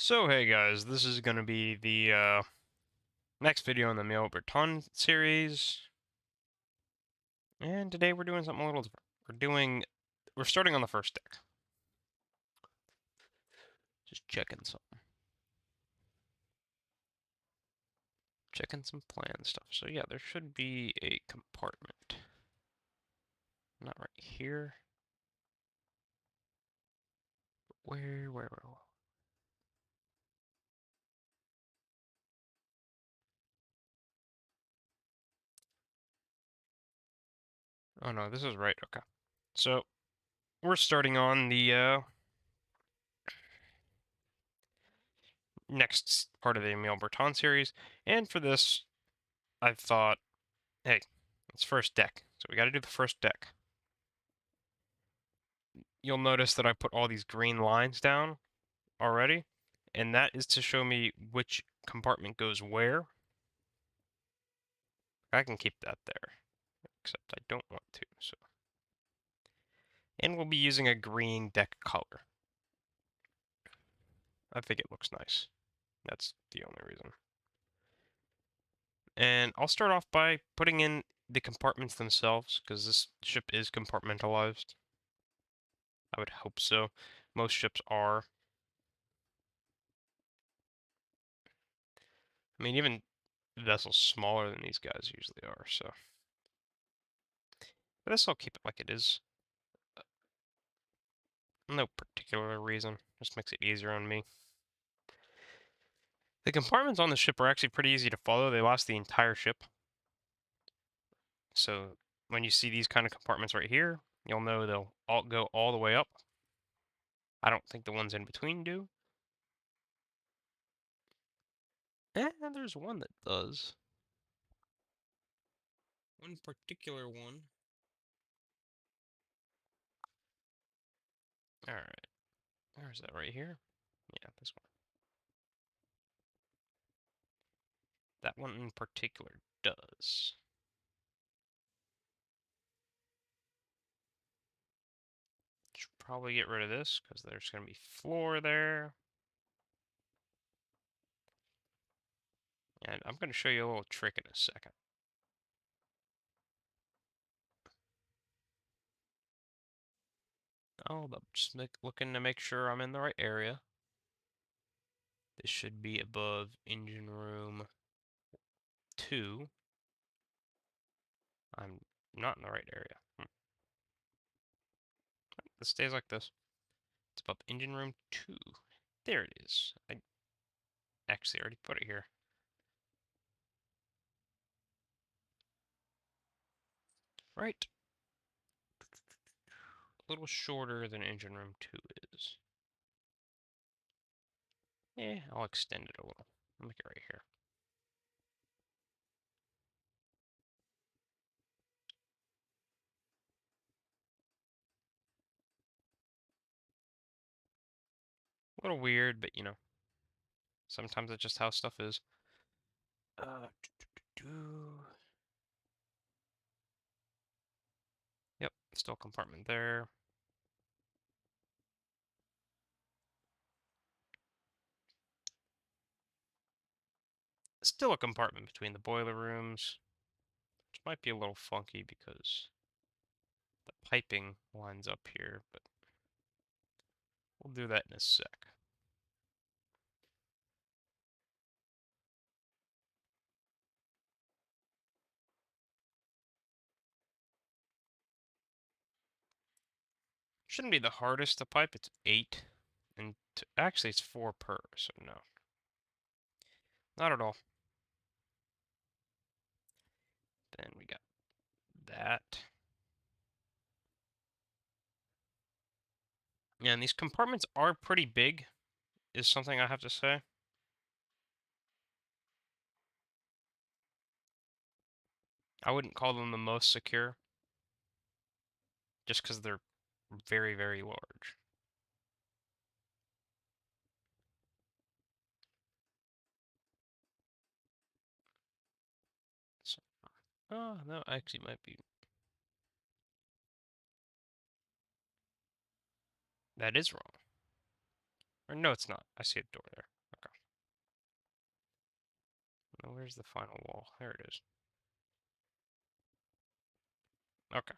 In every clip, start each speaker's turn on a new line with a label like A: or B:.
A: So hey guys, this is going to be the next video in the Emile Bertin series, and today we're doing something a little different. We're starting on the first deck. Just checking some plan stuff. So yeah, there should be a compartment. Not right here. Where? Oh no, this is right. Okay. So we're starting on the next part of the Emile Bertin series, and for this, I thought, hey, it's first deck, so we got to do the first deck. You'll notice that I put all these green lines down already, and that is to show me which compartment goes where. I can keep that there, except I don't want to, so. And we'll be using a green deck color. I think it looks nice. That's the only reason. And I'll start off by putting in the compartments themselves, because this ship is compartmentalized. I would hope so. Most ships are. I mean, even vessels smaller than these guys usually are, so. But this I'll keep it like it is. No particular reason. Just makes it easier on me. The compartments on the ship are actually pretty easy to follow. They last the entire ship. So when you see these kind of compartments right here, you'll know they'll all go all the way up. I don't think the ones in between do. And there's one that does. One particular one. Alright. Where's that right here? Yeah, this one. That one in particular does. Should probably get rid of this because there's going to be floor there. And I'm going to show you a little trick in a second. Oh, I'm just looking to make sure I'm in the right area. This should be above engine room 2. I'm not in the right area. This stays like this. It's above engine room 2. There it is. I actually already put it here. Right. A little shorter than engine room 2 is. Yeah, I'll extend it a little. I'll make it right here. A little weird, but you know, sometimes it's just how stuff is. Yep, still a compartment there. Still a compartment between the boiler rooms, which might be a little funky because the piping lines up here, but we'll do that in a sec. Shouldn't be the hardest to pipe, it's 8. And actually it's 4 per, so no. Not at all. Then we got that. Yeah, and these compartments are pretty big, is something I have to say. I wouldn't call them the most secure, just because they're very, very large. So, oh, no, actually might be. That is wrong. Or no, it's not. I see a door there. Oh, where's the final wall? There it is. Okay.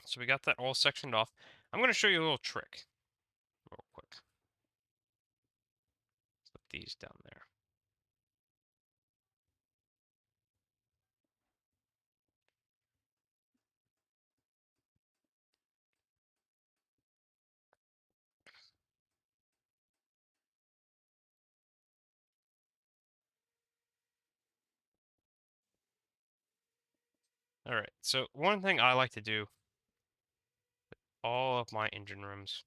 A: So we got that all sectioned off. I'm going to show you a little trick real quick. Put these down there. Alright, so one thing I like to do all of my engine rooms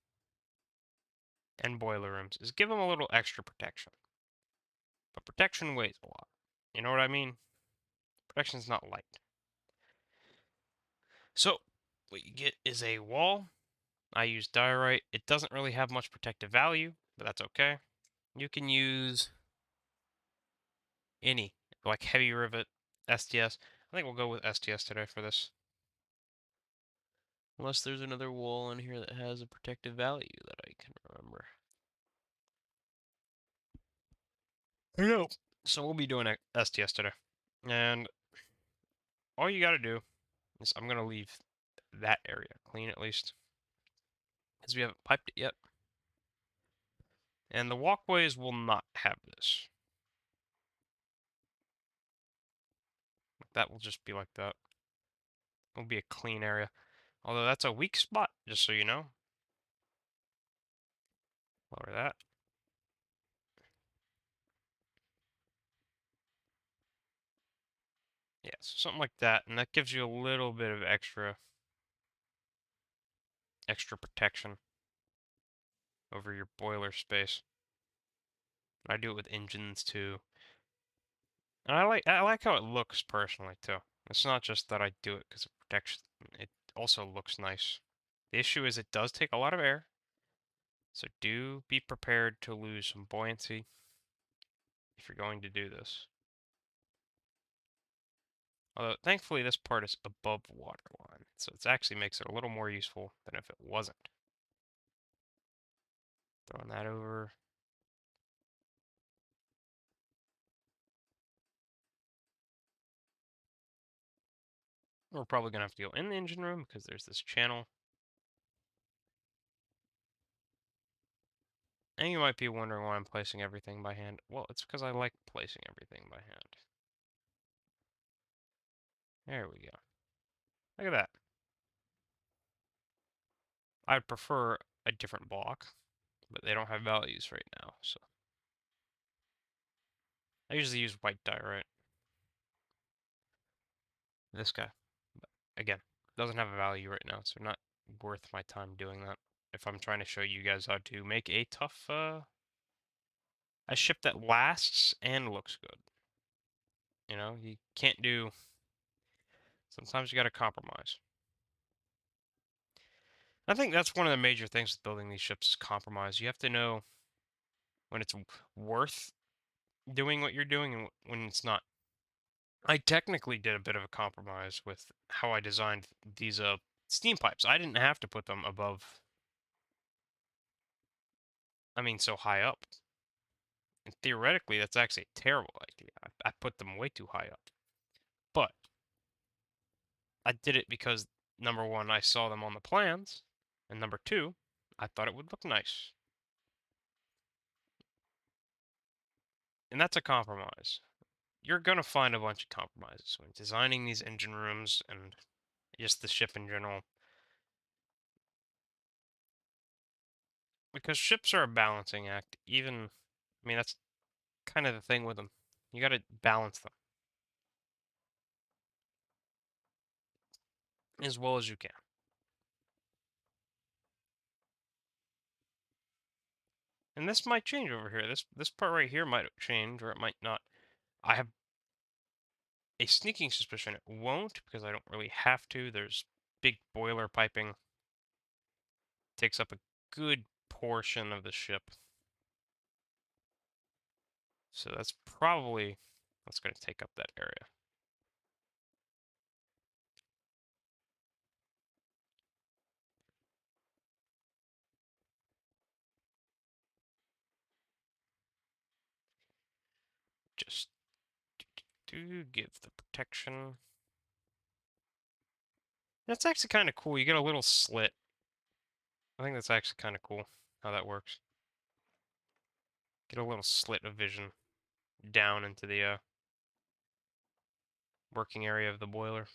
A: and boiler rooms is give them a little extra protection. But protection weighs a lot. You know what I mean? Protection's not light. So, what you get is a wall. I use diorite. It doesn't really have much protective value, but that's okay. You can use any, like heavy rivet, STS. I think we'll go with STS today for this. Unless there's another wall in here that has a protective value that I can remember. I know. So we'll be doing STS today. And all you gotta do is I'm gonna leave that area clean at least. Because we haven't piped it yet. And the walkways will not have this. That will just be like that. It'll be a clean area. Although that's a weak spot, just so you know. Lower that. Yeah, so something like that, and that gives you a little bit of extra protection over your boiler space. I do it with engines too. And I like how it looks personally too. It's not just that I do it because of protection. It also looks nice. The issue is it does take a lot of air. So do be prepared to lose some buoyancy if you're going to do this. Although, thankfully, this part is above the water line, so it actually makes it a little more useful than if it wasn't. Throwing that over. We're probably going to have to go in the engine room because there's this channel. And you might be wondering why I'm placing everything by hand. Well, it's because I like placing everything by hand. There we go. Look at that. I'd prefer a different block, but they don't have values right now, so I usually use white diorite. This guy, but again, doesn't have a value right now, so not worth my time doing that. If I'm trying to show you guys how to make a tough, a ship that lasts and looks good. You know, you can't do. Sometimes you got to compromise. I think that's one of the major things with building these ships is compromise. You have to know when it's worth doing what you're doing and when it's not. I technically did a bit of a compromise with how I designed these steam pipes. I didn't have to put them above, I mean, so high up. And theoretically, that's actually a terrible idea. I put them way too high up. But I did it because, number one, I saw them on the plans, and number two, I thought it would look nice. And that's a compromise. You're going to find a bunch of compromises when designing these engine rooms and just the ship in general. Because ships are a balancing act. Even, I mean, that's kind of the thing with them. You got to balance them as well as you can. And this might change over here. This part right here might change, or it might not. I have a sneaking suspicion it won't, because I don't really have to. There's big boiler piping. Takes up a good portion of the ship. So that's probably what's going to take up that area. Just Do give the protection. That's actually kind of cool. You get a little slit. I think that's actually kind of cool how that works. Get a little slit of vision down into the working area of the boiler.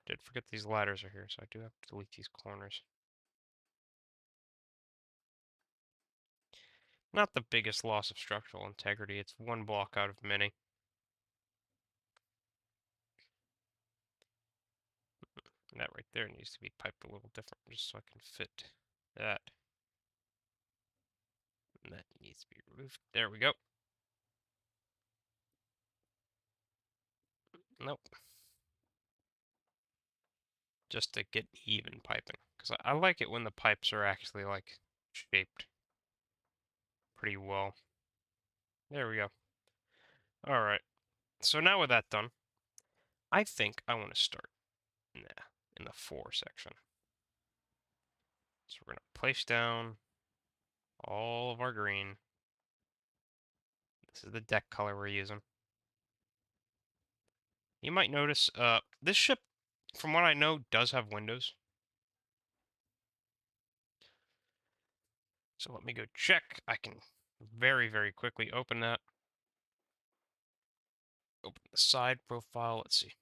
A: Did forget these ladders are here, so I do have to delete these corners. Not the biggest loss of structural integrity. It's one block out of many. And that right there needs to be piped a little different just so I can fit that. And that needs to be removed. There we go. Nope. Just to get even piping. Because I like it when the pipes are actually, like, shaped pretty well. There we go. Alright. So now with that done, I think I want to start in the 4 section. So we're going to place down all of our green. This is the deck color we're using. You might notice, this ship, from what I know, does have windows. So let me go check. I can very, very quickly open that. Open the side profile. Let's see.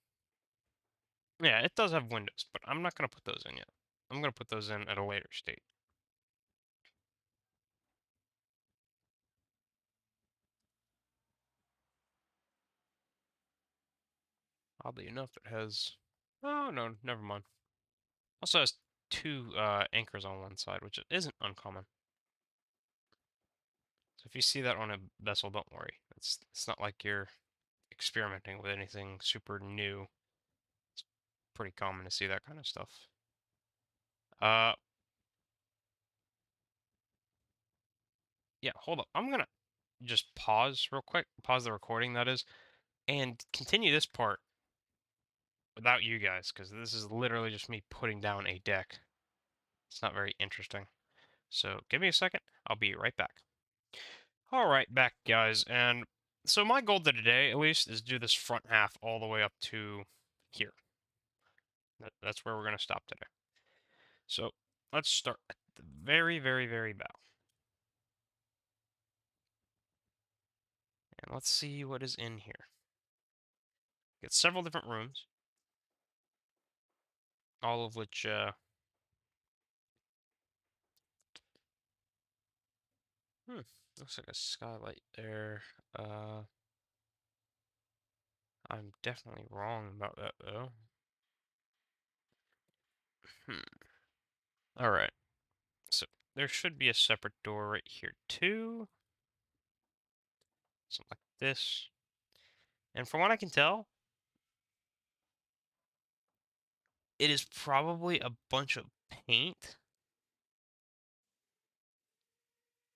A: Yeah, it does have windows, but I'm not going to put those in yet. I'm going to put those in at a later state. Oddly enough, it has... Oh, no, never mind. Also has 2 anchors on one side, which isn't uncommon. So if you see that on a vessel, don't worry. It's not like you're experimenting with anything super new. It's pretty common to see that kind of stuff. Uh, yeah, hold up. I'm gonna just pause real quick, pause the recording, that is, and continue this part without you guys, because this is literally just me putting down a deck. It's not very interesting. So give me a second. I'll be right back. All right, back, guys. And so my goal today, at least, is do this front half all the way up to here. That's where we're going to stop today. So let's start at the very, very, very bow. And let's see what is in here. Get several different rooms, all of which, looks like a skylight there. I'm definitely wrong about that, though. Alright, so there should be a separate door right here, too. Something like this. And from what I can tell, it is probably a bunch of paint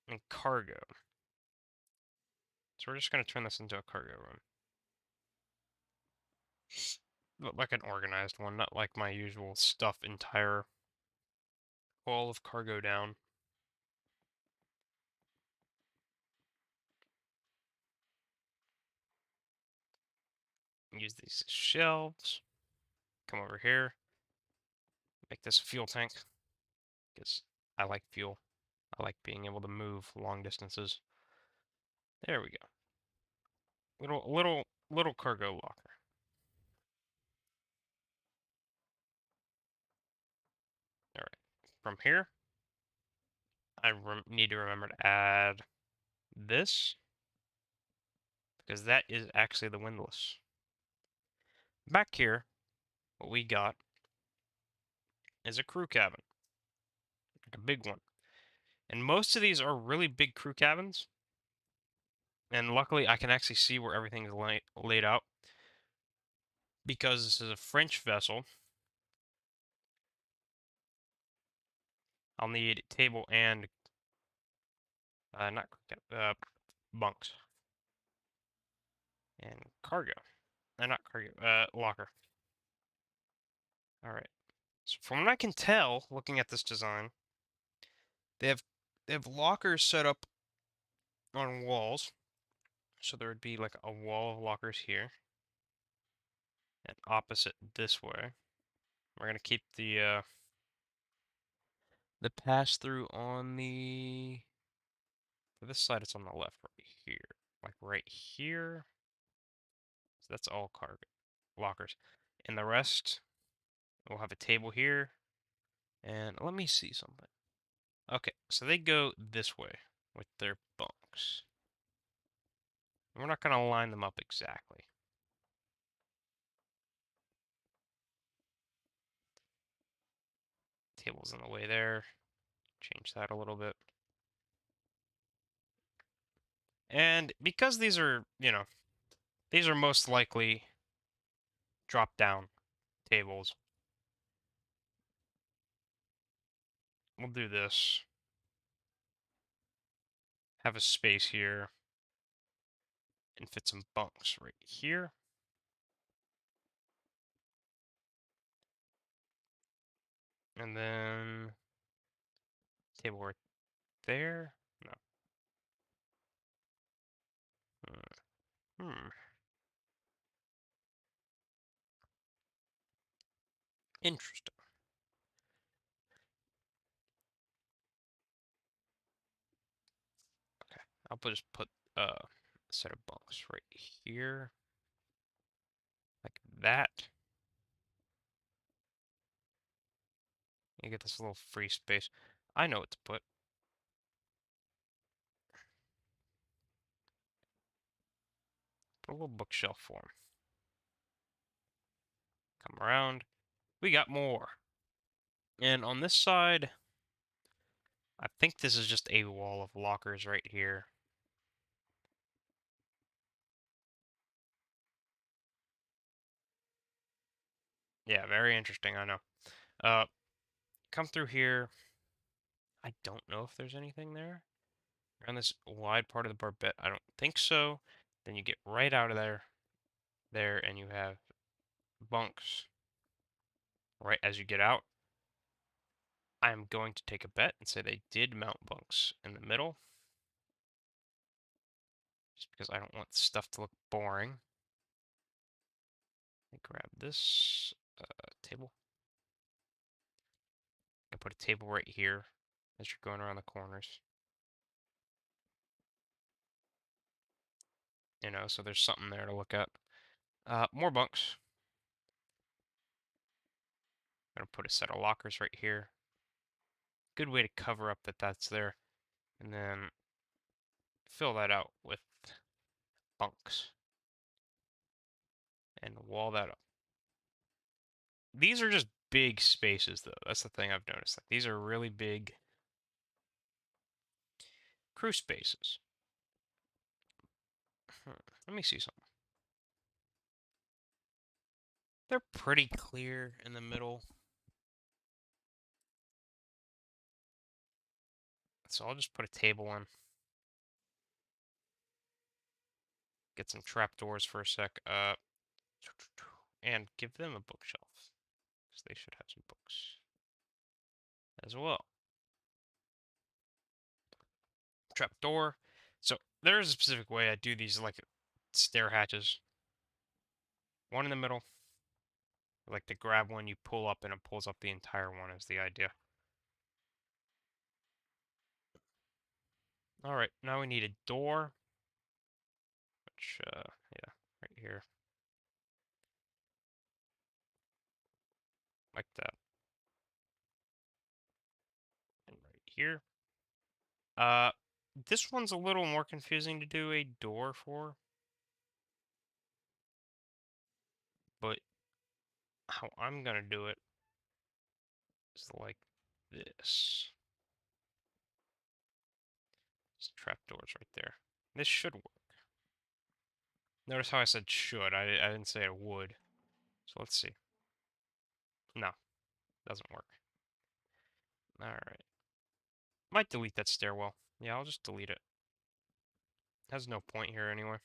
A: and cargo. So we're just going to turn this into a cargo room. But like an organized one, not like my usual stuff entire wall of cargo down. Use these as shelves. Come over here. Make this a fuel tank. Because I like fuel. I like being able to move long distances. There we go. Little cargo locker. All right. From here, I need to remember to add this because that is actually the windlass. Back here, what we got is a crew cabin, like a big one. And most of these are really big crew cabins. And luckily, I can actually see where everything is laid out because this is a French vessel. I'll need table and not bunks and cargo. Not cargo. Locker. All right. So from what I can tell, looking at this design, they have they have lockers set up on walls. So there would be like a wall of lockers here, and opposite this way. We're gonna keep the pass through on the for this side. It's on the left, right here, like right here. So that's all cargo lockers, and the rest we'll have a table here. And let me see something. Okay, so they go this way with their bunks. We're not gonna line them up exactly. Table's in the way there. Change that a little bit. And because these are, these are most likely drop-down tables, we'll do this. Have a space here and fit some bunks right here. And then table right there. No. Hmm. Interesting. Okay. Just put a set of bunks right here. Like that. You get this little free space. I know what to put. Put a little bookshelf for him. Come around. We got more. And on this side, I think this is just a wall of lockers right here. Yeah, very interesting, I know. Come through here. I don't know if there's anything there. Around this wide part of the barbette, I don't think so. Then you get right out of there, and you have bunks right as you get out. I'm going to take a bet and say they did mount bunks in the middle. Just because I don't want stuff to look boring. I grab this table. I put a table right here as you're going around the corners. So there's something there to look at. More bunks. I'm gonna put a set of lockers right here. Good way to cover up that that's there. And then fill that out with bunks. And wall that up. These are just big spaces, though. That's the thing I've noticed. Like, these are really big crew spaces. Let me see something. They're pretty clear in the middle. So I'll just put a table in. Get some trapdoors for a sec. And give them a bookshelf. Because they should have some books as well. Trapdoor. So there's a specific way I do these, like stair hatches. One in the middle. Like to grab one, you pull up and it pulls up the entire one is the idea. Alright, now we need a door. Which, yeah, right here. Like that. And right here. Uh, this one's a little more confusing to do a door for. But how I'm gonna do it is like this. Just trapdoors right there. This should work. Notice how I said should. I didn't say it would. So let's see. No, doesn't work. Alright. Might delete that stairwell. Yeah, I'll just delete it. Has no point here anyway.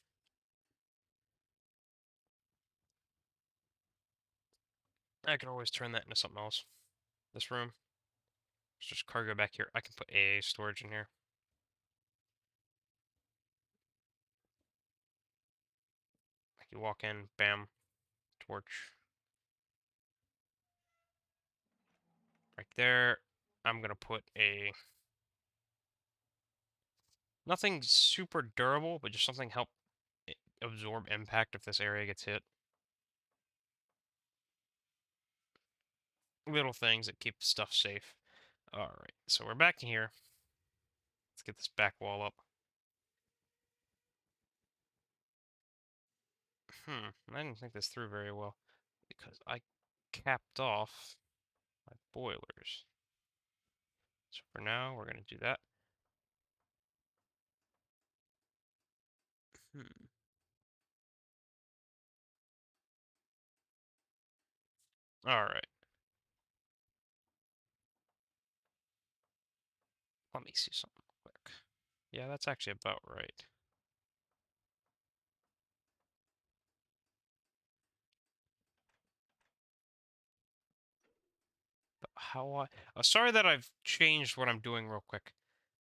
A: I could always turn that into something else. This room. There's just cargo back here. I can put AA storage in here. You walk in, bam, torch. Right there. I'm gonna put a nothing super durable, but just something help absorb impact if this area gets hit. Little things that keep stuff safe. Alright, so we're back in here. Let's get this back wall up. I didn't think this through very well because I capped off my boilers. So for now, we're going to do that. Hmm. Alright, let me see something quick. Yeah, that's actually about right. But how sorry that I've changed what I'm doing real quick,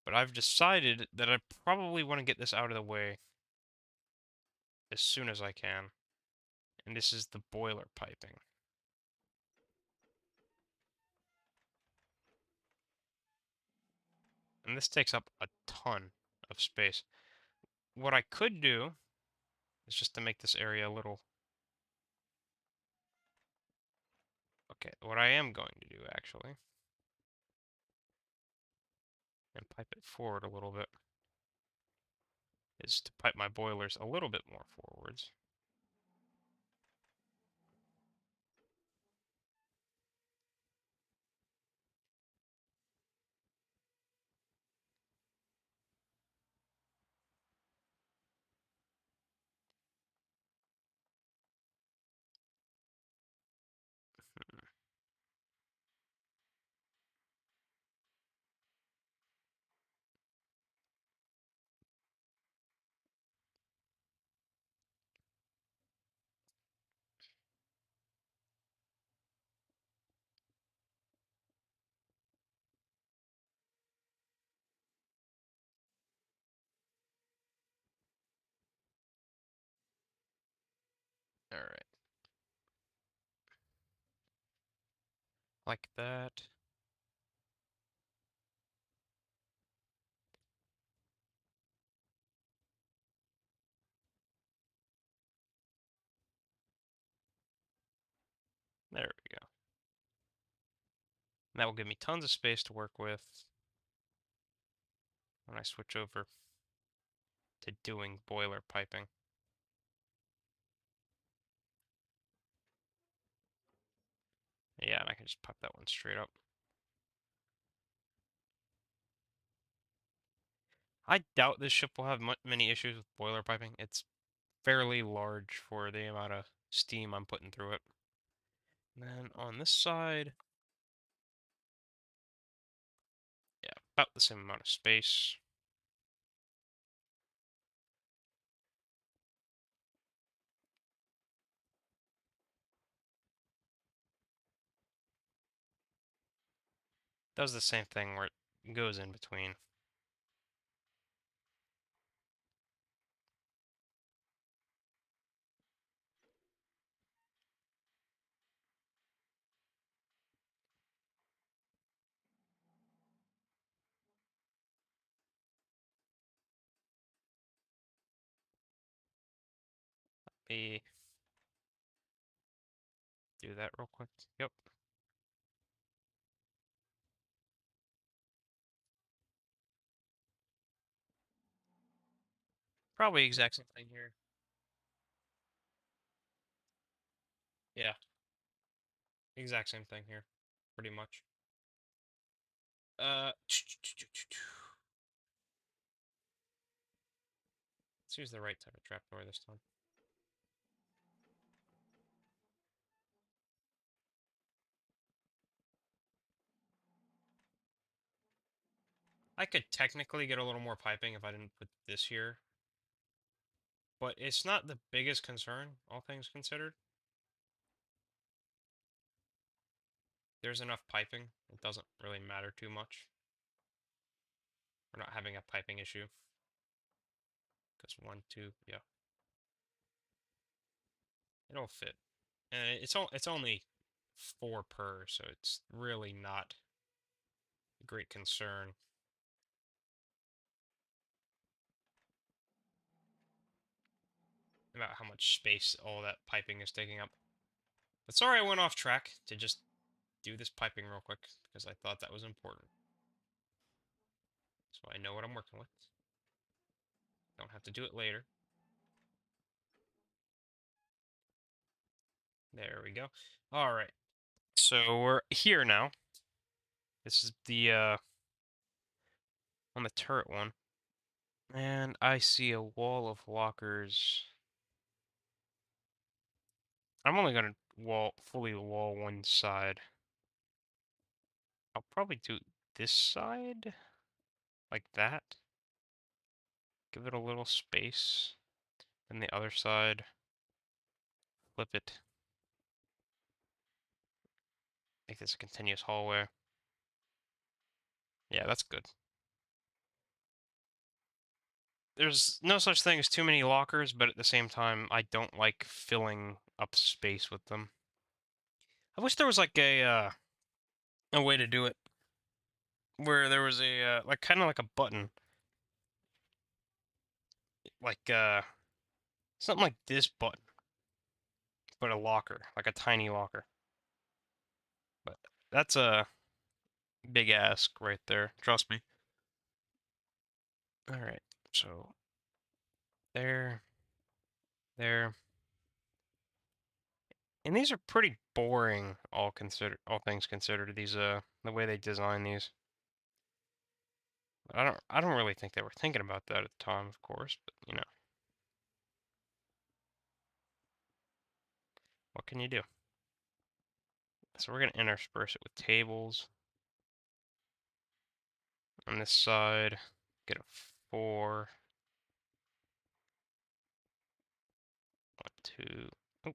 A: but I've decided that I probably want to get this out of the way as soon as I can. And this is the boiler piping. And this takes up a ton of space. What I could do is just to make this area a little... Okay, what I am going to do, actually, and pipe it forward a little bit, is to pipe my boilers a little bit more forwards. Alright, like that. There we go. And that will give me tons of space to work with when I switch over to doing boiler piping. Yeah, and I can just pipe that one straight up. I doubt this ship will have many issues with boiler piping. It's fairly large for the amount of steam I'm putting through it. And then on this side, yeah, about the same amount of space. Does the same thing where it goes in between. Me do that real quick. Yep. Probably exact same thing here. Yeah, exact same thing here. Pretty much. Let's use the right type of trapdoor this time. I could technically get a little more piping if I didn't put this here, but it's not the biggest concern, all things considered. There's enough piping. It doesn't really matter too much. We're not having a piping issue. Because one, two, yeah. It'll fit. And it's only 4 per, so it's really not a great concern. About how much space all that piping is taking up. But sorry I went off track to just do this piping real quick, because I thought that was important. So I know what I'm working with. Don't have to do it later. There we go. Alright. So we're here now. This is the, on the turret one. And I see a wall of lockers. I'm only gonna fully wall one side. I'll probably do this side, like that. Give it a little space. Then the other side, flip it. Make this a continuous hallway. Yeah, that's good. There's no such thing as too many lockers, but at the same time, I don't like filling up space with them. I wish there was like a way to do it where there was a like kind of like a button, like something like this button, but a locker, like a tiny locker. But that's a big ask right there. Trust me. All right, so there, there, and these are pretty boring, all things considered. These the way they design these. I don't really think they were thinking about that at the time, of course, but you know, what can you do? So we're gonna intersperse it with tables. On this side, get a 4. 1, 2. Oh, 1,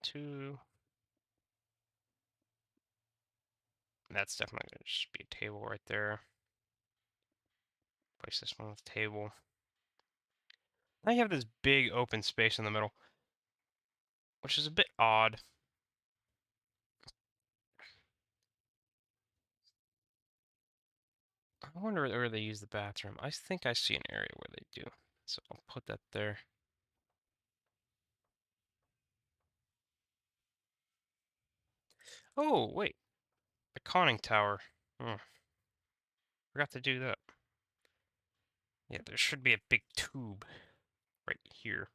A: 2. That's definitely gonna just be a table right there. Place this one with table. Now you have this big open space in the middle, which is a bit odd. I wonder where they use the bathroom. I think I see an area where they do. So I'll put that there. Oh, wait. The conning tower. Hmm. Forgot to do that. Yeah, there should be a big tube right here.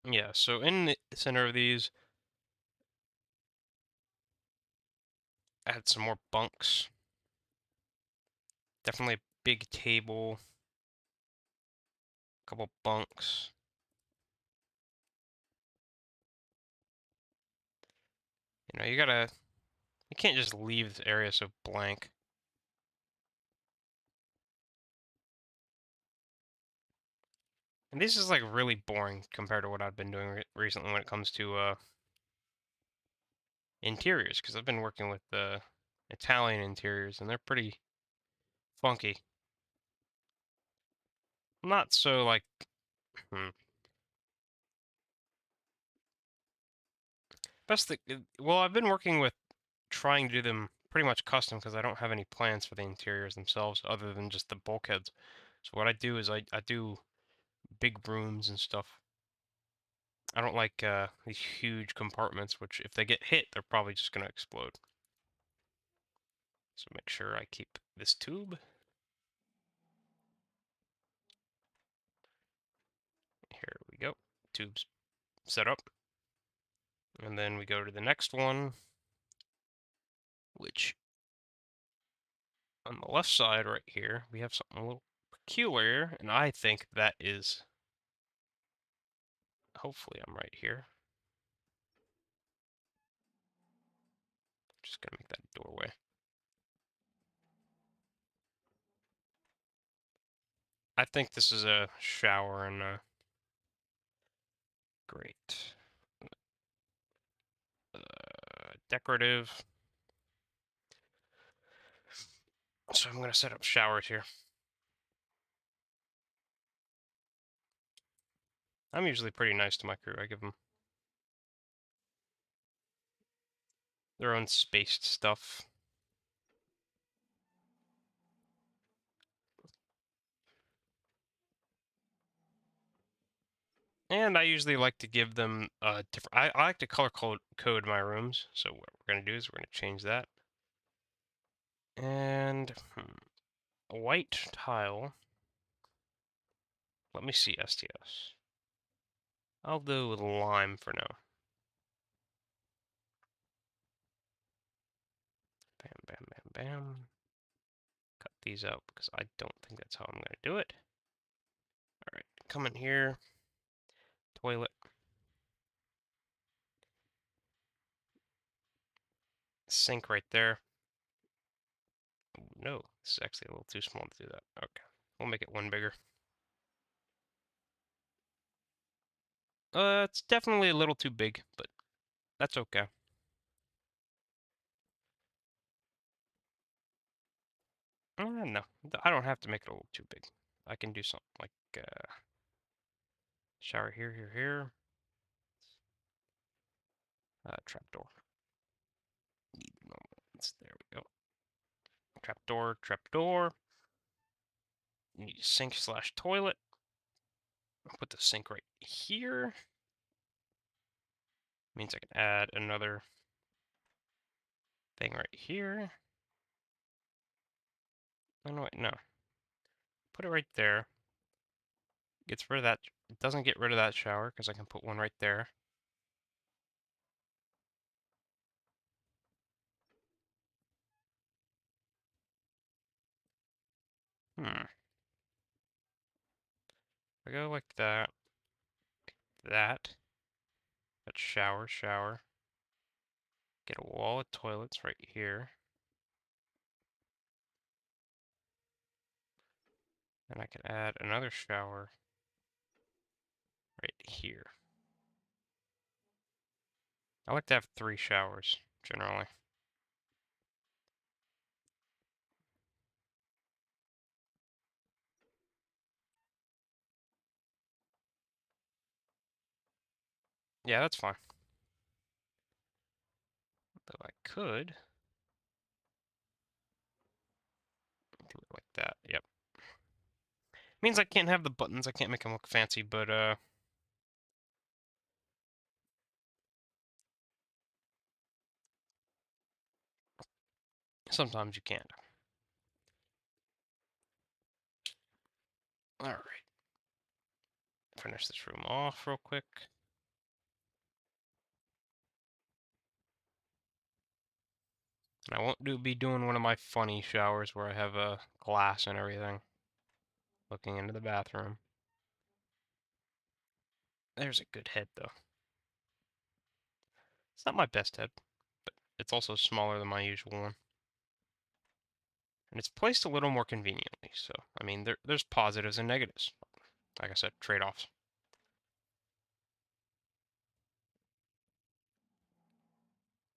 A: Yeah, so in the center of these, add some more bunks. Definitely a big table. A couple bunks. You know, you can't just leave this area so blank. And this is like really boring compared to what I've been doing recently when it comes to interiors, because I've been working with Italian interiors and they're pretty funky. Not so like, hmm. Best thing, well, I've been working with trying to do them pretty much custom because I don't have any plans for the interiors themselves other than just the bulkheads. So what I do is I do big rooms and stuff. I don't like these huge compartments, which if they get hit, they're probably just going to explode. So make sure I keep this tube. Here we go. Tube's set up. And then we go to the next one, which on the left side right here, we have something a little peculiar, and I think that is, hopefully I'm right here. Just gonna make that a doorway. I think this is a shower and great. decorative. So I'm gonna set up showers here. I'm usually pretty nice to my crew. I give them their own spaced stuff. And I usually like to give them different. I like to color code my rooms. So what we're gonna do is we're gonna change that. And a white tile. Let me see STS. I'll do with lime for now. Bam, bam, bam, bam. Cut these out because I don't think that's how I'm gonna do it. All right, come in here. Toilet. Sink right there. Ooh, no, this is actually a little too small to do that. Okay, we'll make it one bigger. It's definitely a little too big, but that's okay. No, I don't have to make it a little too big. I can do something like shower here, here, here. Trapdoor. Need normal ones. There we go. Trapdoor, trapdoor. Need a sink slash toilet. I'll put the sink right here. Means I can add another thing right here. Oh, no, wait, no. Put it right there. Gets rid of that. It doesn't get rid of that shower because I can put one right there. Hmm. I go like that. That. That shower, shower. Get a wall of toilets right here. And I can add another shower right here. I like to have 3 showers, generally. Yeah, that's fine. Though I could do it like that. Yep. Means I can't have the buttons. I can't make them look fancy, but sometimes you can't. All right. Finish this room off real quick. And I won't be doing one of my funny showers where I have a glass and everything looking into the bathroom. There's a good head, though. It's not my best head, but it's also smaller than my usual one. And it's placed a little more conveniently, so, I mean, there's positives and negatives. Like I said, trade-offs.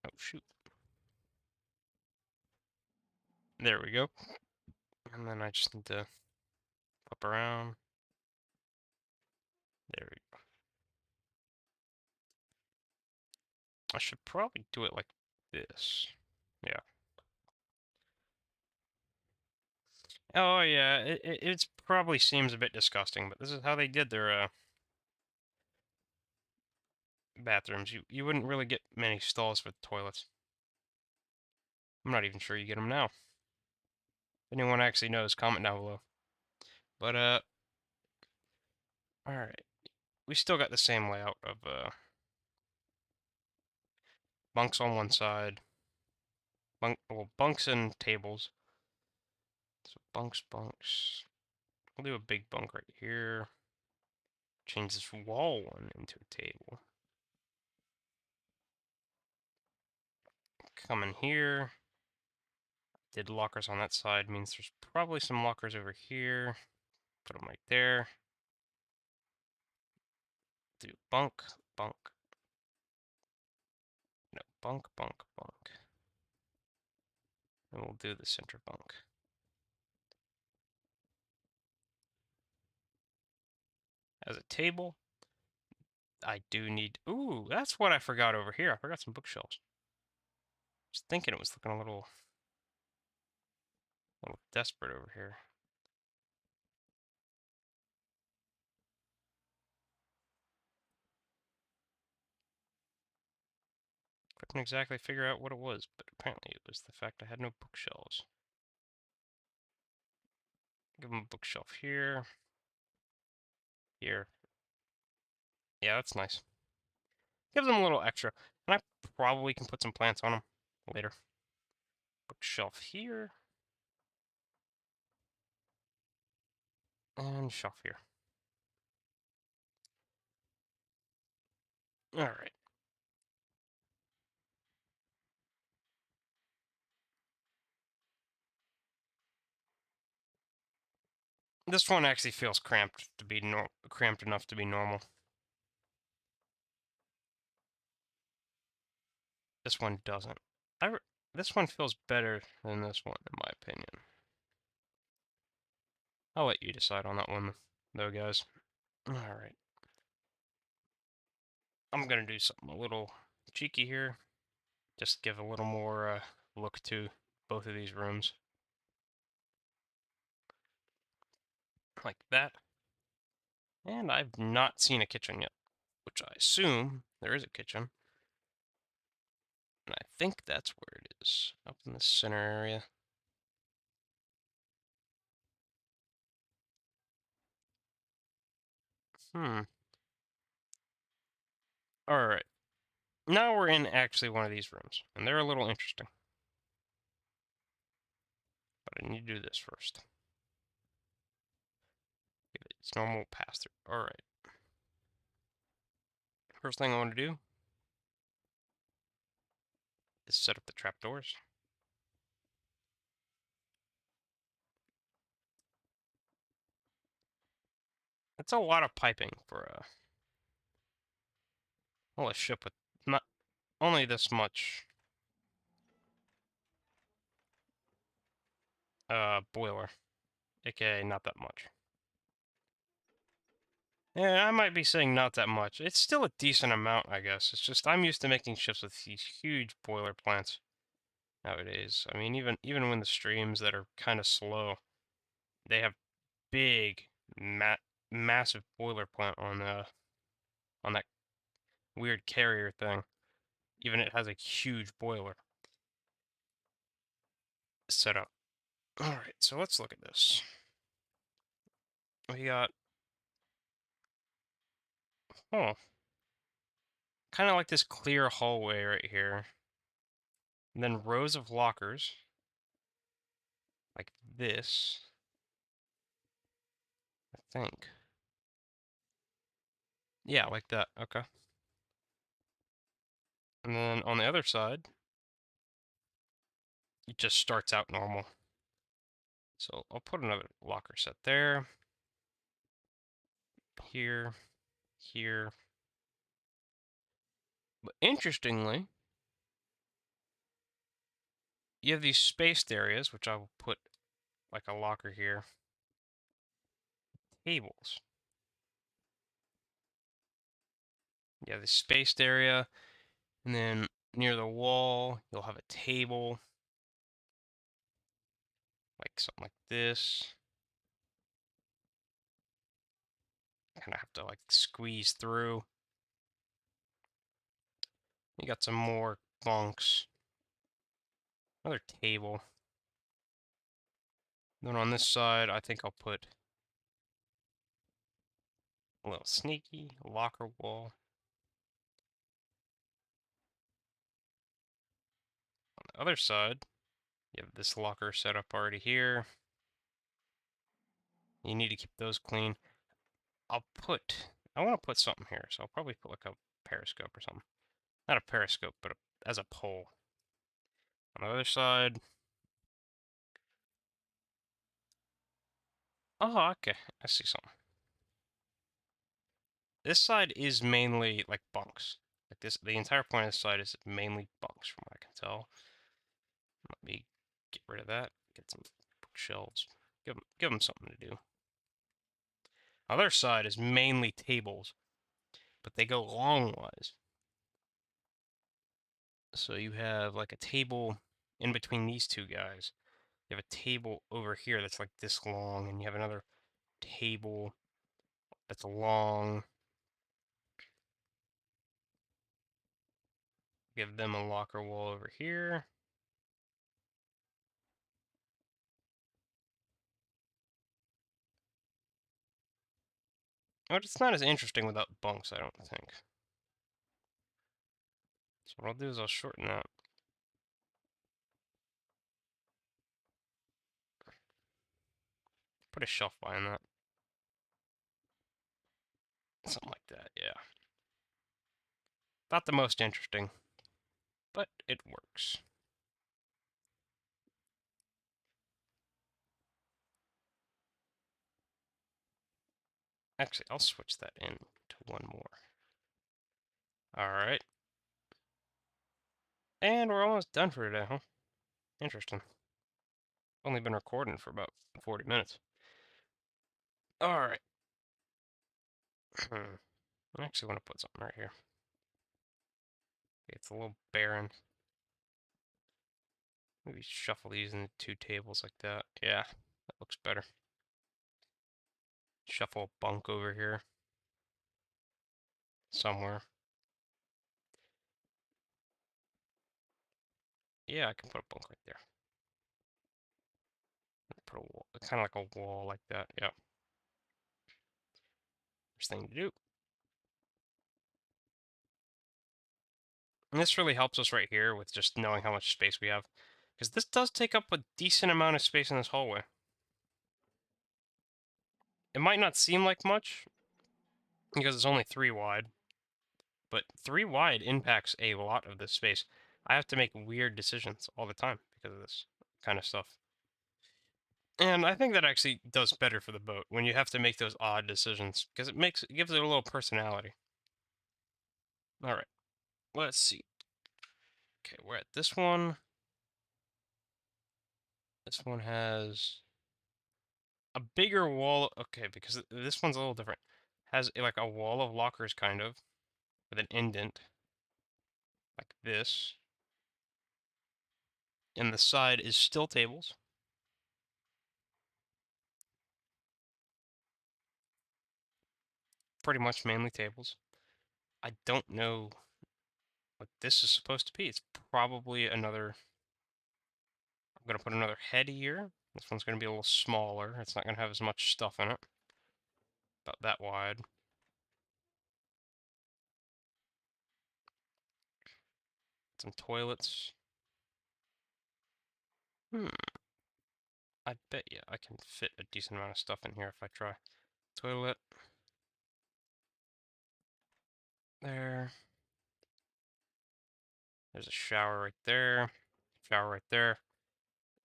A: Oh, shoot. There we go. And then I just need to flip around. There we go. I should probably do it like this. Yeah. Oh, yeah, it probably seems a bit disgusting, but this is how they did their bathrooms. You wouldn't really get many stalls for the toilets. I'm not even sure you get them now. If anyone actually knows, comment down below. But, alright. We still got the same layout of, bunks on one side. Well, bunks and tables. So bunks, bunks. We'll do a big bunk right here. Change this wall one into a table. Come in here. Did lockers on that side, means there's probably some lockers over here. Put them right there. Do bunk, bunk. No, bunk, bunk, bunk. And we'll do the center bunk. As a table, I do need... Ooh, that's what I forgot over here. I forgot some bookshelves. Just thinking it was looking a little desperate over here. Couldn't exactly figure out what it was, but apparently it was the fact I had no bookshelves. Give them a bookshelf here. Here. Yeah, that's nice. Give them a little extra. And I probably can put some plants on them later. Bookshelf here. And shelf here. Alright. This one actually feels cramped to be cramped enough to be normal. This one doesn't. This one feels better than this one, in my opinion. I'll let you decide on that one, though, guys. Alright. I'm gonna do something a little cheeky here. Just give a little more look to both of these rooms. Like that. And I've not seen a kitchen yet, which I assume there is a kitchen. And I think that's where it is, up in the center area. Alright. Now we're in actually one of these rooms, and they're a little interesting. But I need to do this first. Give it its normal pass-through. Alright. First thing I want to do is set up the trapdoors. It's a lot of piping for a ship with not only this much boiler, aka not that much. Yeah, I might be saying not that much. It's still a decent amount, I guess. It's just I'm used to making ships with these huge boiler plants nowadays. I mean, even when the streams that are kind of slow, they have big, massive boiler plant on that weird carrier thing. Even it has a huge boiler set up. All right, so let's look at this. We got, oh, kind of like this clear hallway right here. And then rows of lockers, like this, I think. Yeah, like that, okay. And then on the other side, it just starts out normal. So I'll put another locker set there, here, here. But interestingly, you have these spaced areas, which I will put like a locker here. Tables. You have the spaced area, and then near the wall, you'll have a table. Like something like this. Kind of have to like squeeze through. You got some more bunks. Another table. Then on this side, I think I'll put a little sneaky locker wall. On the other side, you have this locker set up already here. You need to keep those clean. I want to put something here, so I'll probably put like a periscope or something. Not a periscope, but as a pole. On the other side. Oh, okay. I see something. This side is mainly like bunks. Like this, the entire point of this side is mainly bunks, from what I can tell. Let me get rid of that. Get some bookshelves. Give them something to do. Other side is mainly tables, but they go longwise. So you have like a table in between these two guys. You have a table over here that's like this long, and you have another table that's long. Give them a locker wall over here. But it's not as interesting without bunks, I don't think. So what I'll do is I'll shorten that. Put a shelf behind that. Something like that, yeah. Not the most interesting, but it works. Actually, I'll switch that in to one more. Alright. And we're almost done for today, huh? Interesting. Only been recording for about 40 minutes. Alright. I actually want to put something right here. It's a little barren. Maybe shuffle these into two tables like that. Yeah, that looks better. Shuffle a bunk over here. Somewhere. Yeah, I can put a bunk right there. Put a wall, kind of like a wall like that. Yeah. First thing to do. And this really helps us right here with just knowing how much space we have. Because this does take up a decent amount of space in this hallway. It might not seem like much, because it's only 3 wide. But 3 wide impacts a lot of this space. I have to make weird decisions all the time because of this kind of stuff. And I think that actually does better for the boat when you have to make those odd decisions, because it gives it a little personality. Alright, let's see. Okay, we're at this one. This one has a bigger wall. Okay, because this one's a little different. Has like a wall of lockers, kind of, with an indent, like this. And the side is still tables. Pretty much mainly tables. I don't know what this is supposed to be. It's probably another... I'm going to put another head here. This one's going to be a little smaller. It's not going to have as much stuff in it. About that wide. Some toilets. I bet you I can fit a decent amount of stuff in here if I try. Toilet. There. There's a shower right there. Shower right there.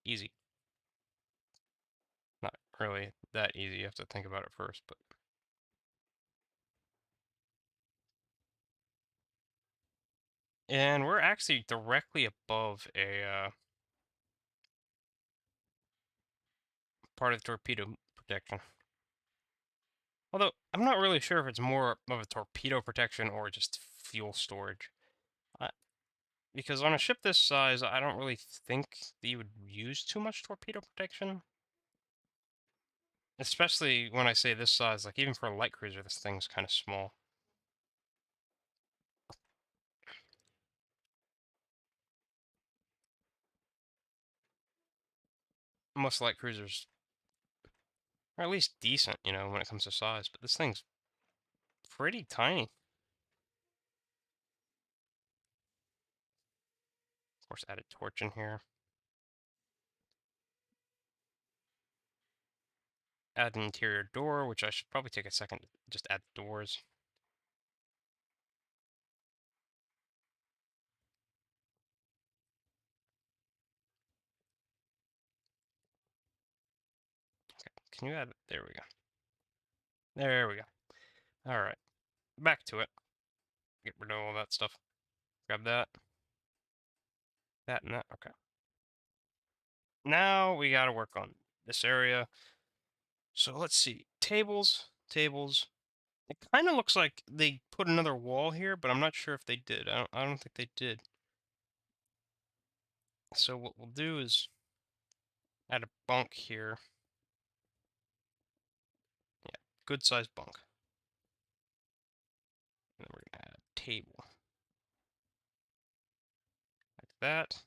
A: Easy. Not really that easy. You have to think about it first, but... And we're actually directly above a part of the torpedo protection. Although, I'm not really sure if it's more of a torpedo protection or just fuel storage. Because on a ship this size, I don't really think that you would use too much torpedo protection. Especially when I say this size, like even for a light cruiser, this thing's kind of small. Most light cruisers are at least decent, you know, when it comes to size, but this thing's pretty tiny. Of course, add a torch in here. Add an interior door, which I should probably take a second to just add the doors. Can you add it? There we go. There we go. All right, back to it. get rid of all that stuff. Grab that, that, and that. Okay. Now we gotta work on this area. So let's see. Tables, tables. It kind of looks like they put another wall here, but I'm not sure if they did. I don't think they did. So what we'll do is add a bunk here. Yeah, good sized bunk. And then we're gonna add a table. Like that.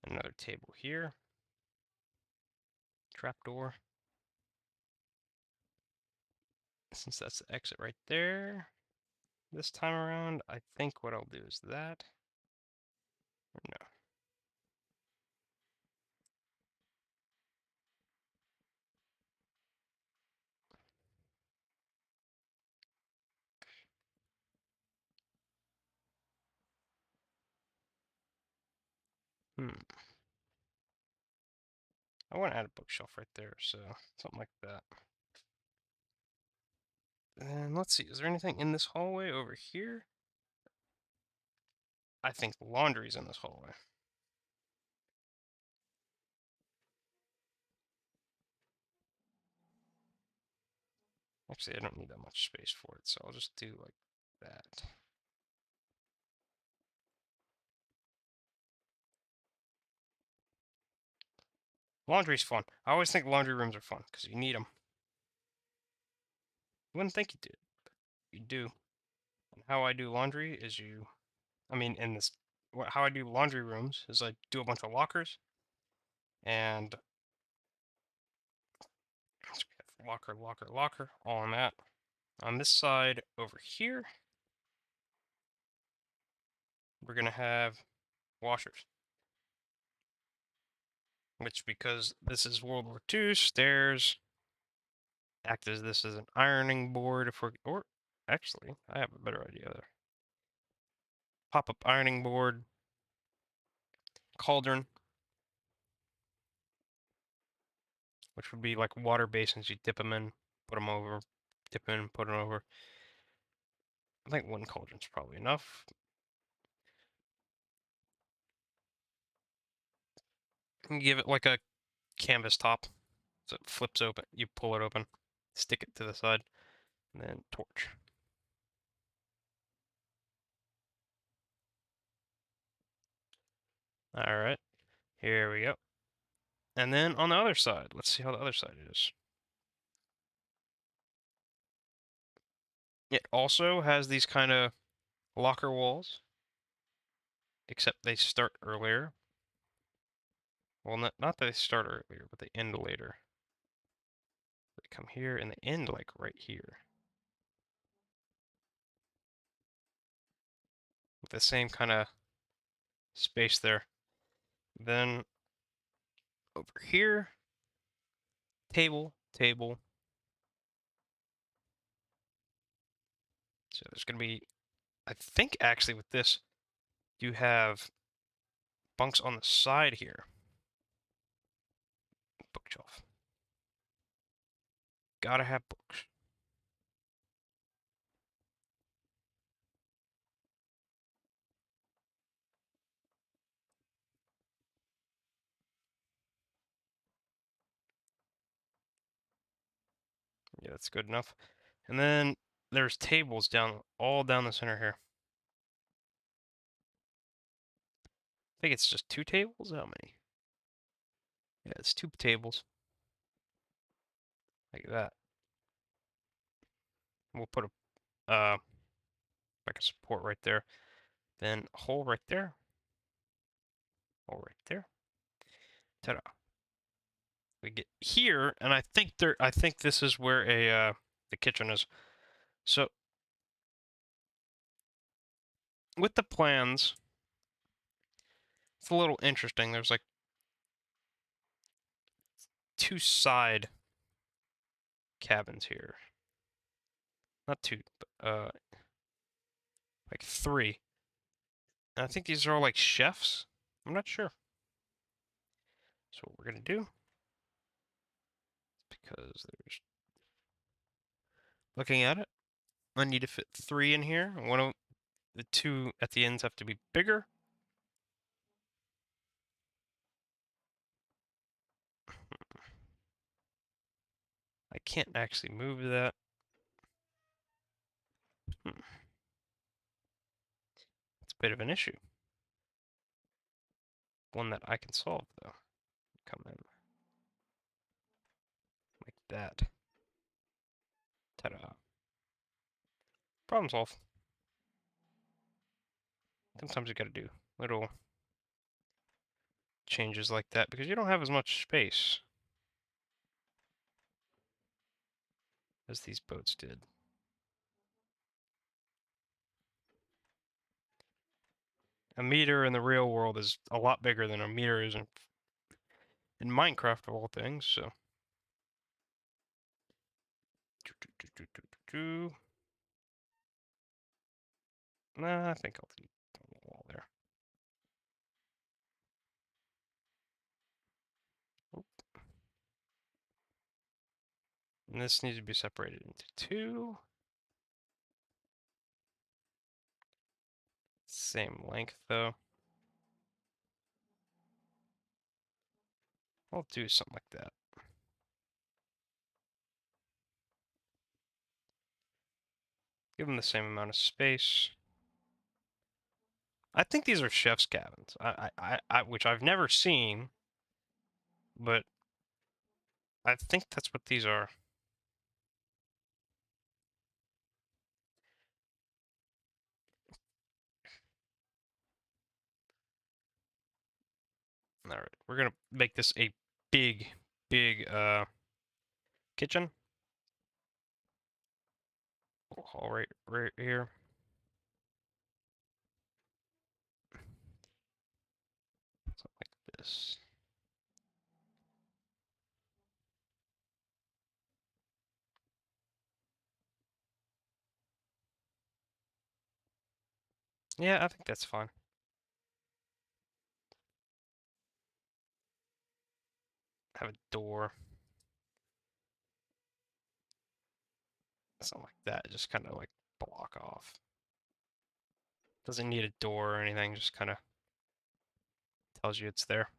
A: Another table here. Trapdoor. Since that's the exit right there. This time around, I think what I'll do is that. Or no. I want to add a bookshelf right there, so something like that. And let's see, is there anything in this hallway over here? I think the laundry's in this hallway. Actually, I don't need that much space for it, so I'll just do like that. Laundry's fun. I always think laundry rooms are fun, because you need them. You wouldn't think you did, but you do. And how I do laundry is in this, how I do laundry rooms is I do a bunch of lockers, and so we have locker, locker, locker, all on that. On this side over here, we're going to have washers. Which, because this is World War II, stairs act as this as an ironing board if we're, or actually, I have a better idea there. Pop-up ironing board, cauldron, which would be like water basins. You dip them in, put them over, dip in, put them over. I think one cauldron's probably enough. And give it like a canvas top, so it flips open. You pull it open, stick it to the side, and then torch. All right, here we go. And then on the other side, let's see how the other side is. It also has these kind of locker walls, except they start earlier. Well, not that they start earlier, but they end later. They come here and they end like right here. With the same kind of space there. Then over here, table, table. So there's going to be, I think actually with this, you have bunks on the side here. Bookshelf. Gotta have books. Yeah, that's good enough. And then there's tables all down the center here. I think it's just 2 tables? How many? Yeah, it's 2 tables. Like that. We'll put like a support right there. Then a hole right there. Hole right there. Ta-da. We get here, and I think this is where the kitchen is. So with the plans, it's a little interesting. There's like 2 side cabins here. Not 2, but like 3. And I think these are all like chefs. I'm not sure. So what we're gonna do, because there's looking at it, I need to fit 3 in here. One of the 2 at the ends have to be bigger. I can't actually move that. It's a bit of an issue. One that I can solve, though. Come in. Like that. Ta-da. Problem solved. Sometimes you gotta do little changes like that because you don't have as much space as these boats did. A meter in the real world is a lot bigger than a meter is in Minecraft of all things, so. Nah, I think I'll do the wall there. And this needs to be separated into 2. Same length, though. I'll do something like that. Give them the same amount of space. I think these are chef's cabins, which I've never seen, but I think that's what these are. All right, we're gonna make this a big, big kitchen. Hall right here. Something like this. Yeah, I think that's fine. Have a door. Something like that, just kind of like block off. Doesn't need a door or anything, just kind of tells you it's there.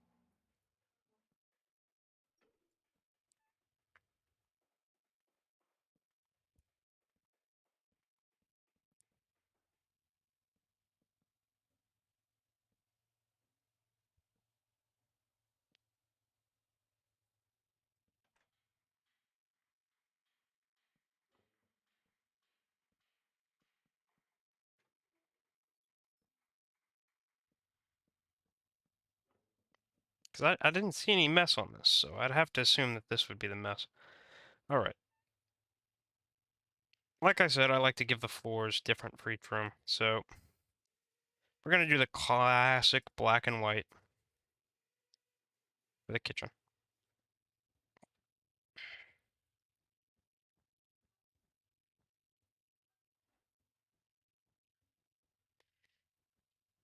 A: Because I didn't see any mess on this, so I'd have to assume that this would be the mess. Alright. Like I said, I like to give the floors different for each room, so we're going to do the classic black and white for the kitchen.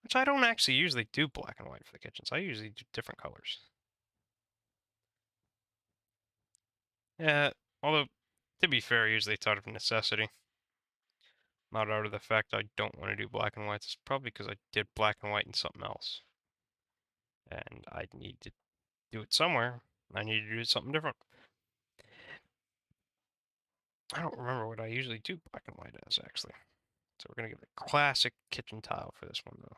A: Which I don't actually usually do black and white for the kitchens. I usually do different colors. Yeah, although, to be fair, usually it's out of necessity. Not out of the fact I don't want to do black and whites. It's probably because I did black and white in something else. And I need to do it somewhere. I need to do something different. I don't remember what I usually do black and white as, actually. So we're going to give the classic kitchen tile for this one, though.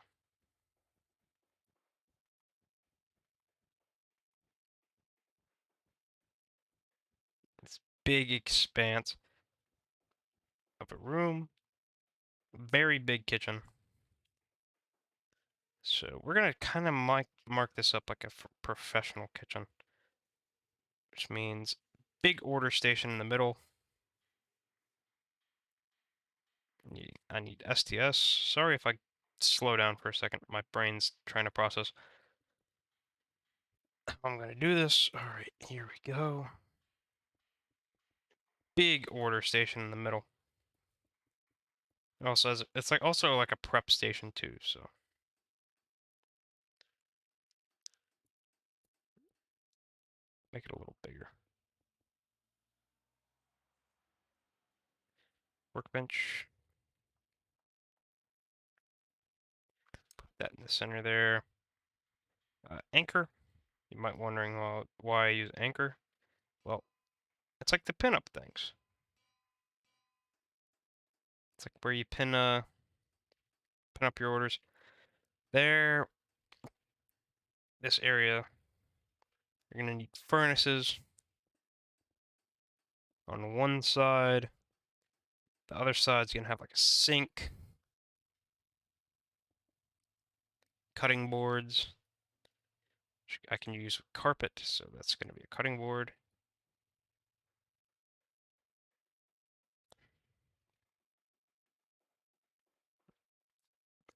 A: This big expanse of a room. Very big kitchen. So we're going to kind of mark this up like a professional kitchen. Which means big order station in the middle. I need STS. Sorry if I slow down for a second. My brain's trying to process. I'm going to do this. All right, here we go. Big order station in the middle. It also has, it's like also like a prep station too, so. Make it a little bigger. workbench. Put that in the center there. Anchor. You might be wondering, well, why I use anchor. Well, it's like the pin-up things. It's like where you pin up your orders. There, this area, you're gonna need furnaces on one side. The other side's gonna have like a sink, cutting boards. Which I can use with carpet, so that's gonna be a cutting board.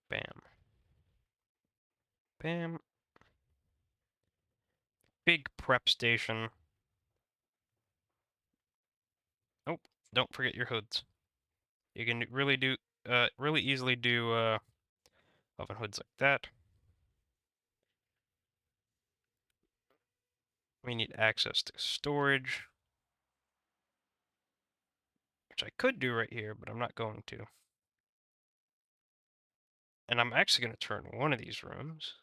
A: Bam. Bam. Big prep station. Oh, don't forget your hoods. You can really easily do oven hoods like that. We need access to storage, which I could do right here, but I'm not going to. And I'm actually going to turn one of these rooms.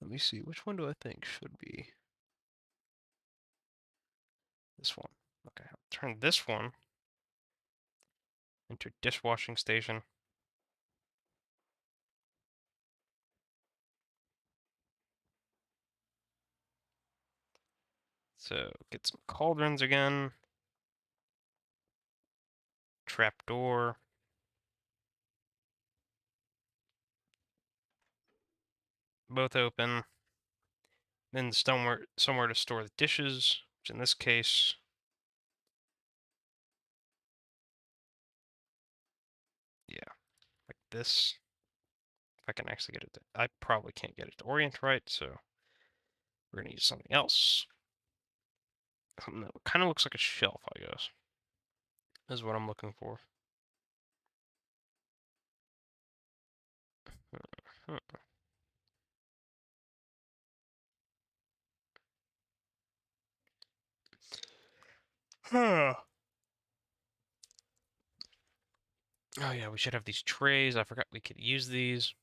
A: Let me see, which one do I think should be? This one. Okay, I'll turn this one into dishwashing station. So get some cauldrons again. Trapdoor. Both open. Then somewhere to store the dishes, which in this case, yeah, like this. If I can actually get it to, I probably can't get it to orient right, so we're gonna use something else. Something that kind of looks like a shelf, I guess, is what I'm looking for. Huh. Oh yeah, we should have these trays. I forgot we could use these.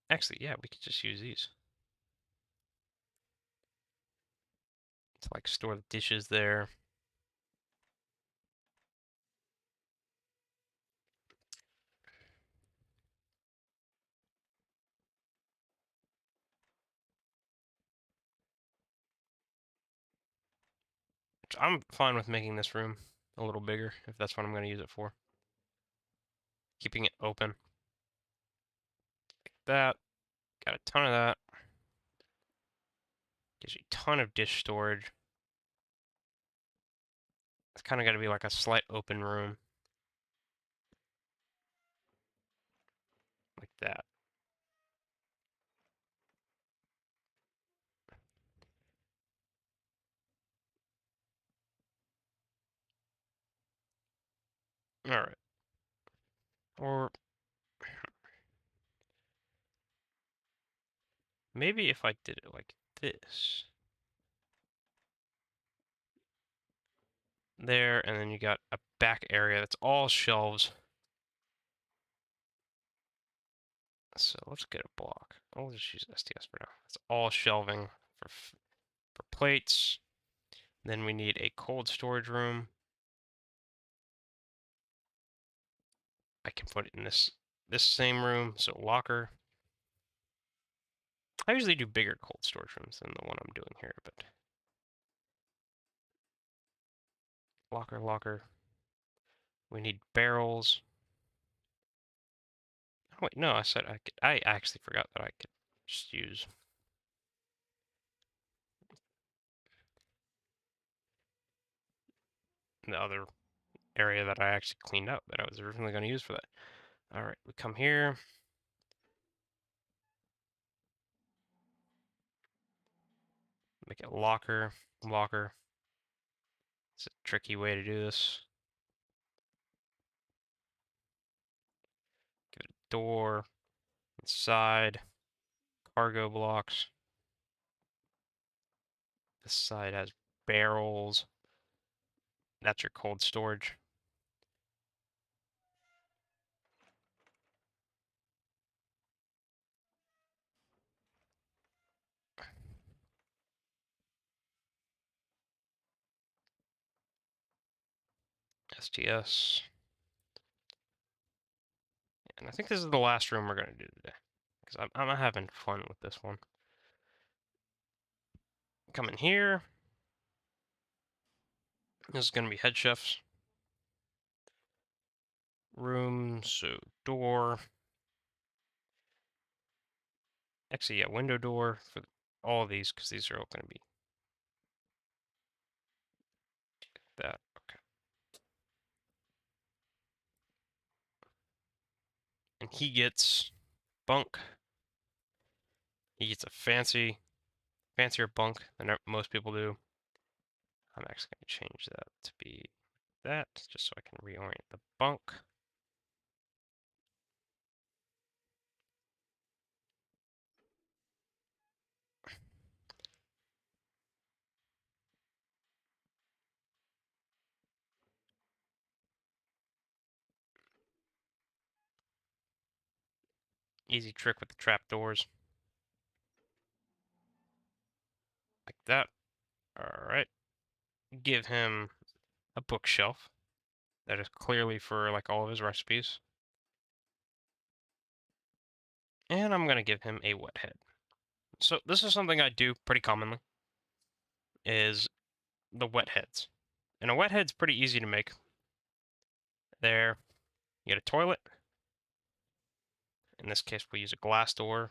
A: Actually, yeah, we could just use these to like store the dishes there. I'm fine with making this room a little bigger if that's what I'm going to use it for. Keeping it open. Like that. Got a ton of that. Gives you a ton of dish storage. It's kind of got to be like a slight open room. Like that. Alright. Or maybe if I did it like this. There, and then you got a back area that's all shelves. So let's get a block. I'll just use STS for now. It's all shelving for plates. Then we need a cold storage room. I can put it in this same room, so locker. I usually do bigger cold storage rooms than the one I'm doing here, but locker. We need barrels. Oh wait, no, I said I could. I actually forgot that I could just use the other area that I actually cleaned out that I was originally going to use for that. All right, we come here. Make it locker. It's a tricky way to do this. Give it a door, side, cargo blocks. This side has barrels. That's your cold storage. STS. And I think this is the last room we're going to do today. Because I'm having fun with this one. Come in here. This is going to be head chef's room. So door. Actually, yeah, window door for all of these, because these are all going to be that. Okay. And he gets bunk. He gets a fancier bunk than most people do. I'm actually going to change that to be that, just so I can reorient the bunk. Easy trick with the trapdoors. Like that. Alright. Give him a bookshelf that is clearly for like all of his recipes. And I'm going to give him a wet head. So this is something I do pretty commonly, is the wet heads. And a wet head's pretty easy to make. There, you get a toilet. In this case, we'll use a glass door.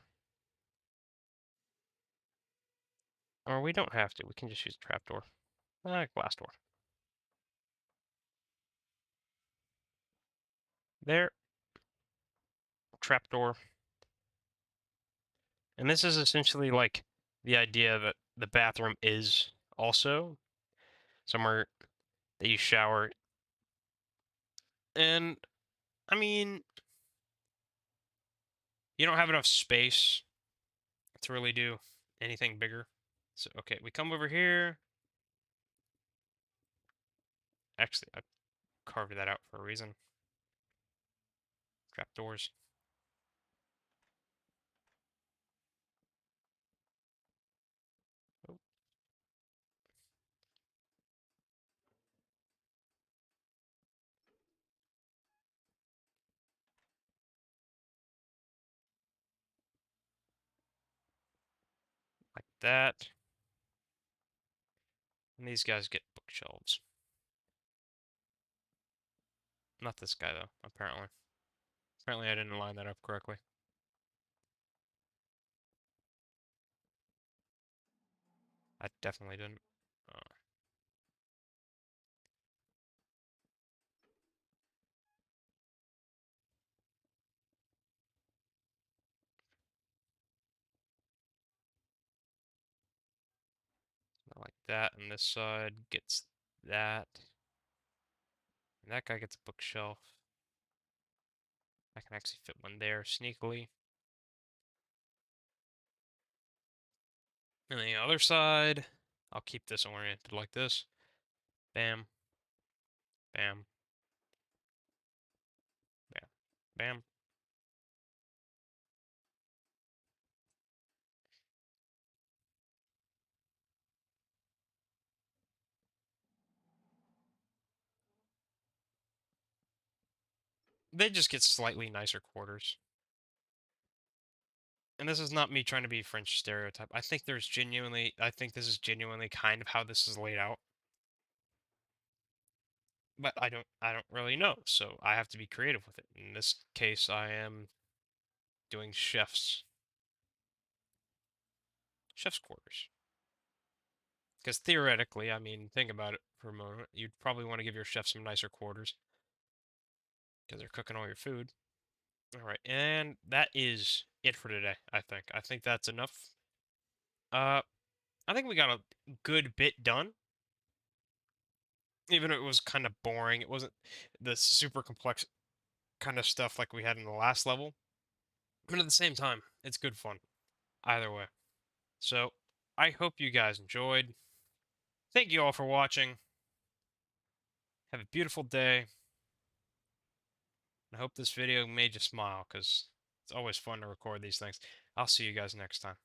A: Or we don't have to. We can just use a trapdoor. Glass door. There. Trapdoor. And this is essentially like the idea that the bathroom is also somewhere that you shower. And, I mean, you don't have enough space to really do anything bigger. So, okay, we come over here. Actually, I carved that out for a reason. Trapdoors. Oh, like that. And these guys get bookshelves. Not this guy, though, apparently. Apparently I didn't line that up correctly. I definitely didn't. Oh, like that, and this side gets that. And that guy gets a bookshelf. I can actually fit one there sneakily. And the other side, I'll keep this oriented like this. Bam, bam, bam, bam. They just get slightly nicer quarters. And this is not me trying to be French stereotype. I think this is genuinely kind of how this is laid out. But I don't really know, so I have to be creative with it. In this case, I am doing chef's quarters. Because theoretically, I mean, think about it for a moment. You'd probably want to give your chef some nicer quarters because they're cooking all your food. All right, and that is it for today, I think. I think that's enough. Uh, I think we got a good bit done. Even if it was kind of boring, it wasn't the super complex kind of stuff like we had in the last level. But at the same time, it's good fun. Either way. So, I hope you guys enjoyed. Thank you all for watching. Have a beautiful day. I hope this video made you smile, because it's always fun to record these things. I'll see you guys next time.